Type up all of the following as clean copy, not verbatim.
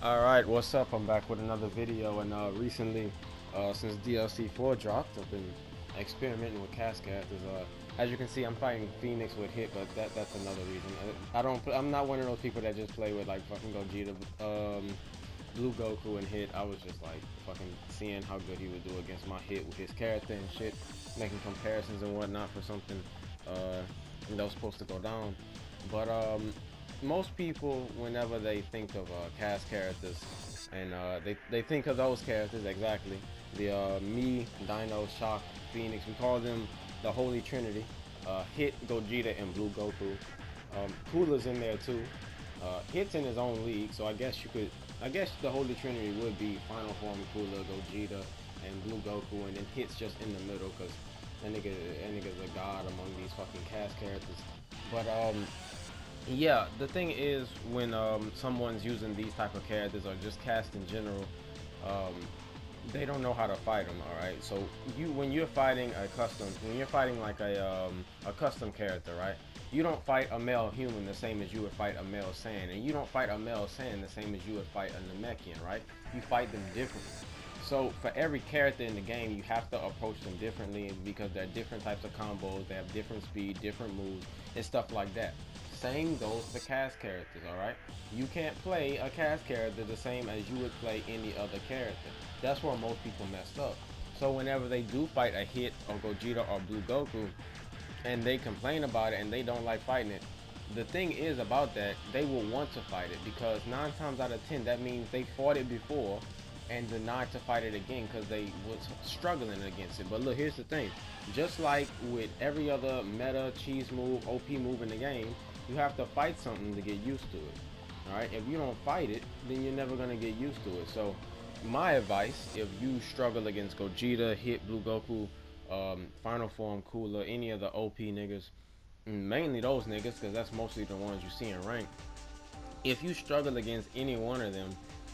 Alright, what's up? I'm back with another video, and recently, since DLC 4 dropped, I've been experimenting with CaCs characters. As you can see, I'm fighting Phoenix with Hit, but that's another reason. I'm not one of those people that just play with like fucking Gogeta, Blue Goku and Hit. I was just like fucking seeing how good he would do against my Hit with his character and shit, making comparisons and whatnot for something that was supposed to go down. But most people, whenever they think of CaCs characters, and they think of those characters exactly. The Me, Dino, Shock, Phoenix, we call them the Holy Trinity. Hit, Gogeta, and Blue Goku. Cooler's in there too. Hit's in his own league, so I guess the Holy Trinity would be Final Form, Cooler, Gogeta, and Blue Goku, and then Hit's just in the middle, because that nigga's a god among these fucking CaCs characters. But yeah, the thing is, when someone's using these type of characters or just CaCs in general, they don't know how to fight them. All right, so when you're fighting like a custom character, right? You don't fight a male human the same as you would fight a male Saiyan, and you don't fight a male Saiyan the same as you would fight a Namekian, right? You fight them differently. So for every character in the game, you have to approach them differently, because there are different types of combos, they have different speed, different moves, and stuff like that. Same goes for CaCs characters, alright? You can't play a CaCs character the same as you would play any other character. That's where most people messed up. So whenever they do fight a Hit or Gogeta or Blue Goku, and they complain about it and they don't like fighting it, the thing is about that, they will want to fight it, because 9 times out of 10 that means they fought it before and denied to fight it again because they was struggling against it. But look, here's the thing, just like with every other meta, cheese move, OP move in the game, you have to fight something to get used to it. Alright, if you don't fight it, then you're never gonna get used to it. So my advice, if you struggle against Gogeta, Hit, Blue Goku, Final Form, Cooler, any of the OP niggas, mainly those niggas, because that's mostly the ones you see in rank, if you struggle against any one of them,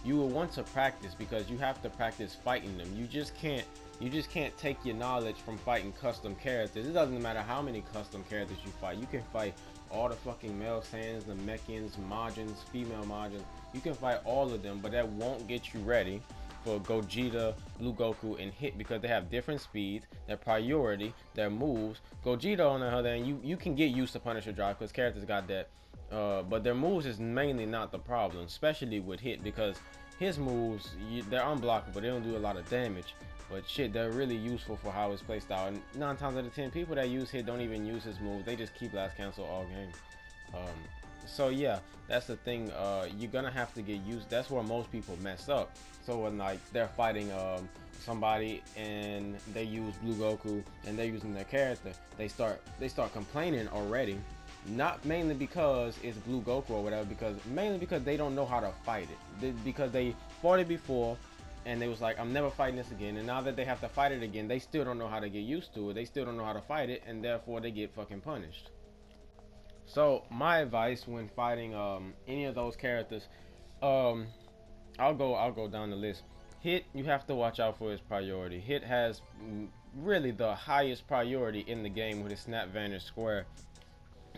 you will want to practice, because you have to practice fighting them. You just can't take your knowledge from fighting custom characters. It doesn't matter how many custom characters you fight. You can fight all the fucking male Saiyans, the Namekians, Majins, female Majins. You can fight all of them, but that won't get you ready for Gogeta, Blue Goku, and Hit, because they have different speeds, their priority, their moves. Gogeta, on the other hand, you can get used to Punisher Drive because characters got that. But their moves is mainly not the problem, especially with Hit, because his moves, they're unblockable. They don't do a lot of damage, but shit, they're really useful for how his playstyle. And 9 times out of 10, people that use Hit don't even use his moves. They just keep last cancel all game. So yeah, that's the thing. You're gonna have to get used. That's where most people mess up. So when like they're fighting somebody and they use Blue Goku and they're using their character, they start complaining already. Not mainly because it's Blue Goku or whatever, mainly because they don't know how to fight it. Because they fought it before and they was like, I'm never fighting this again. And now that they have to fight it again, they still don't know how to get used to it. They still don't know how to fight it, and therefore they get fucking punished. So my advice when fighting any of those characters, um, I'll go down the list. Hit, you have to watch out for his priority. Hit has really the highest priority in the game with his Snap Vanish Square.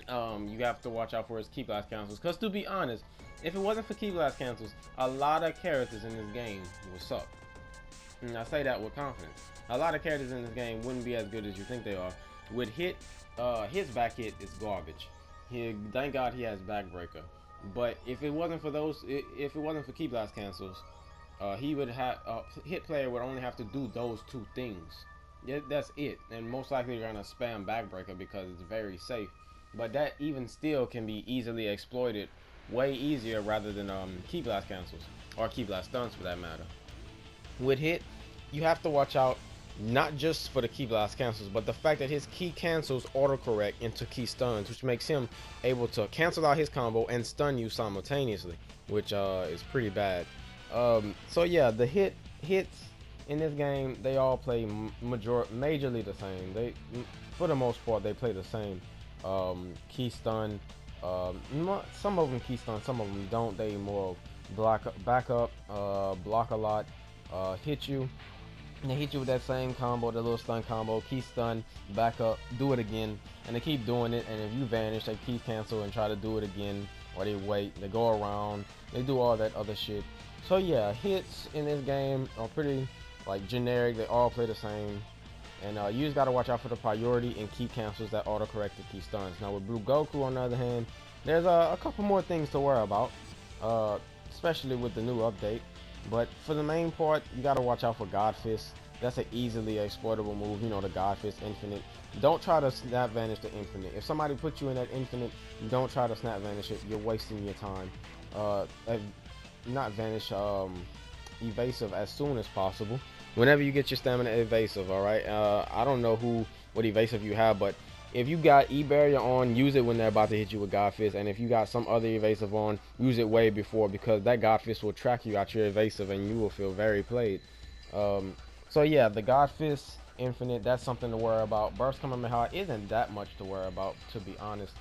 You have to watch out for his Keep Blast cancels, because to be honest, if it wasn't for Keep Blast cancels, a lot of characters in this game would suck. And I say that with confidence. A lot of characters in this game wouldn't be as good as you think they are. With Hit, his back hit is garbage. Thank God he has Backbreaker. But if it wasn't for if it wasn't for Key Blast cancels, he would have Hit player would only have to do those 2 things. Yeah, that's it. And most likely you're gonna spam Backbreaker because it's very safe. But that even still can be easily exploited, way easier, rather than Key Blast cancels or Key Blast stuns for that matter. With Hit, you have to watch out not just for the Key Blast cancels, but the fact that his key cancels autocorrect into key stuns, which makes him able to cancel out his combo and stun you simultaneously, which is pretty bad. So yeah, the hits in this game, they all play majorly the same. They, for the most part, they play the same. Key stun, some of them key stun, some of them don't. They more back up, block a lot, hit you. And they hit you with that same combo, the little stun combo, key stun, back up, do it again, and they keep doing it. And if you vanish, they keep cancel and try to do it again, or they wait, they go around, they do all that other shit. So yeah, hits in this game are pretty like generic. They all play the same. And you just gotta watch out for the priority and key cancels that autocorrect the key stuns. Now with Blue Goku, on the other hand, there's a couple more things to worry about, especially with the new update. But for the main part, you gotta watch out for God Fist. That's an easily exploitable move, you know, the God Fist Infinite. Don't try to snap vanish the Infinite. If somebody puts you in that Infinite, don't try to snap vanish it. You're wasting your time. Not vanish, evasive as soon as possible. Whenever you get your stamina evasive, alright? I don't know what evasive you have, but if you got E-Barrier on, use it when they're about to hit you with God Fist. And if you got some other evasive on, use it way before, because that God Fist will track you out your evasive and you will feel very played. So yeah, the God Fist Infinite, that's something to worry about. Burst Kamehameha isn't that much to worry about, to be honest.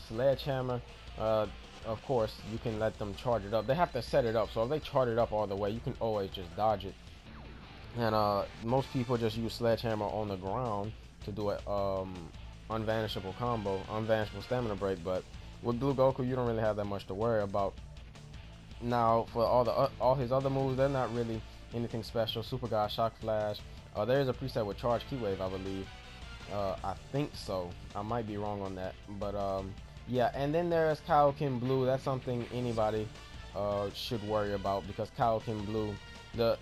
Sledgehammer, of course, you can let them charge it up. They have to set it up, so if they charge it up all the way, you can always just dodge it. And most people just use Sledgehammer on the ground to do a unvanishable combo, unvanishable stamina break. But with Blue Goku, you don't really have that much to worry about. Now for all his other moves, they're not really anything special. Super God, Shock Flash. There is a preset with Charge Key Wave, I believe. I think so. I might be wrong on that, but yeah. And then there's Kaioken Blue. That's something anybody should worry about, because Kaioken Blue,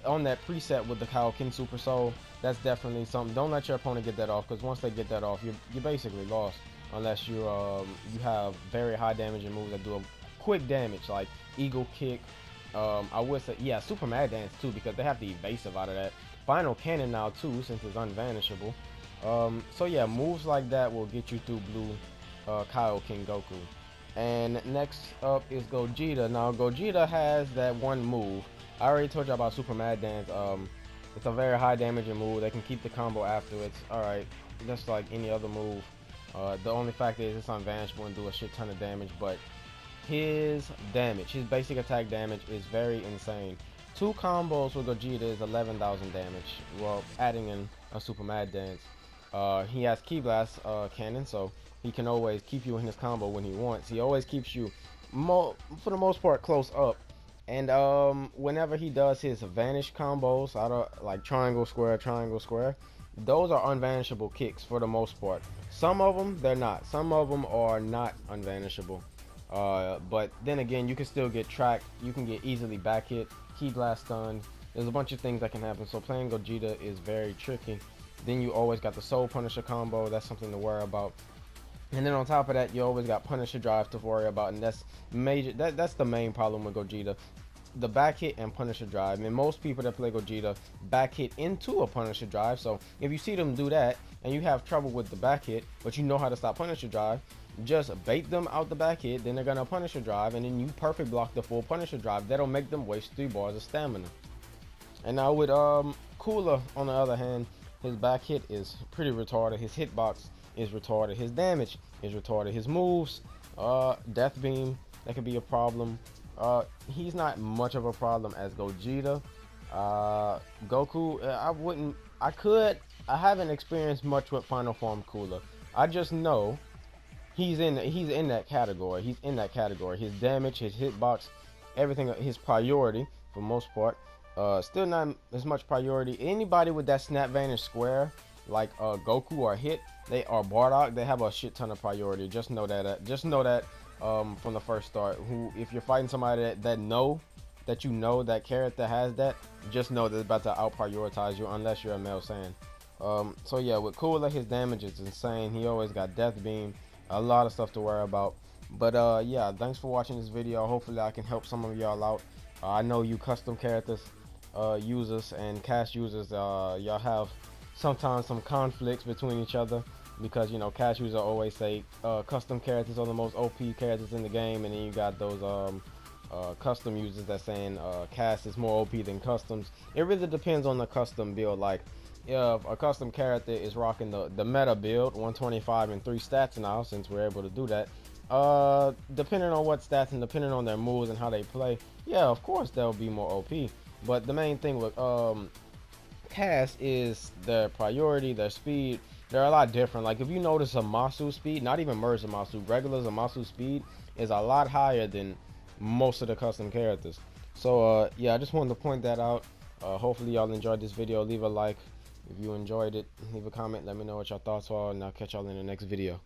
on that preset with the Kaioken Super Soul, that's definitely something. Don't let your opponent get that off, because once they get that off, you're basically lost, unless you have very high damaging moves that do a quick damage, like Eagle Kick. I would say, yeah, Super Mad Dance too, because they have the evasive out of that. Final Cannon now too, since it's unvanishable. So yeah, moves like that will get you through Blue Kaioken Goku. And next up is Gogeta. Now Gogeta has that one move. I already told you about Super Mad Dance. It's a very high damaging move. They can keep the combo afterwards. Alright, just like any other move. The only fact is it's unvanishable and do a shit ton of damage, but his basic attack damage is very insane. 2 combos with Gogeta is 11,000 damage. Well, adding in a Super Mad Dance. He has Ki Blast cannon, so he can always keep you in his combo when he wants. He always keeps you, for the most part, close up. And whenever he does his vanish combos, out of like triangle square, those are unvanishable kicks for the most part. Some of them they're not. Some of them are not unvanishable. But then again, you can still get tracked. You can get easily back hit, Ki Blast stunned. There's a bunch of things that can happen. So playing Gogeta is very tricky. Then you always got the Soul Punisher combo. That's something to worry about. And then on top of that, you always got Punisher Drive to worry about, and that's major. That's the main problem with Gogeta. The back hit and Punisher Drive. And most people that play Gogeta back hit into a Punisher Drive. So if you see them do that and you have trouble with the back hit, but you know how to stop Punisher Drive, just bait them out the back hit, then they're gonna Punisher Drive, and then you perfect block the full Punisher Drive. That'll make them waste 3 bars of stamina. And now with Cooler, on the other hand, his back hit is pretty retarded. His hitbox is retarded. His damage is retarded. His moves, Death Beam, that could be a problem. He's not much of a problem as Gogeta. Goku, I haven't experienced much with Final Form Cooler. I just know he's in that category. He's in that category. His damage, his hitbox, everything, his priority for most part. Still not as much priority. Anybody with that Snap Vanish Square, like Goku or Hit, they are Bardock, they have a shit ton of priority. Just know that. From the first start. If you're fighting somebody that you know that character has that, just know that it's about to out prioritize you, unless you're a male Saiyan. So yeah, with Cooler, his damage is insane. He always got Death Beam, a lot of stuff to worry about. But yeah, thanks for watching this video. Hopefully I can help some of y'all out. I know you custom characters users and cast users, y'all have sometimes some conflicts between each other, because you know cast users always say custom characters are the most OP characters in the game, and then you got those custom users that saying cast is more OP than customs. It really depends on the custom build. Like if a custom character is rocking the meta build 125 and 3 stats now, since we're able to do that, depending on what stats and depending on their moves and how they play, yeah, of course they'll be more OP. But the main thing with cast is their priority, their speed, they're a lot different. Like if you notice Zamasu speed, not even merge Zamasu, regular Zamasu speed is a lot higher than most of the custom characters. So yeah, I just wanted to point that out. Hopefully y'all enjoyed this video. Leave a like if you enjoyed it. Leave a comment. Let me know what your thoughts are, and I'll catch y'all in the next video.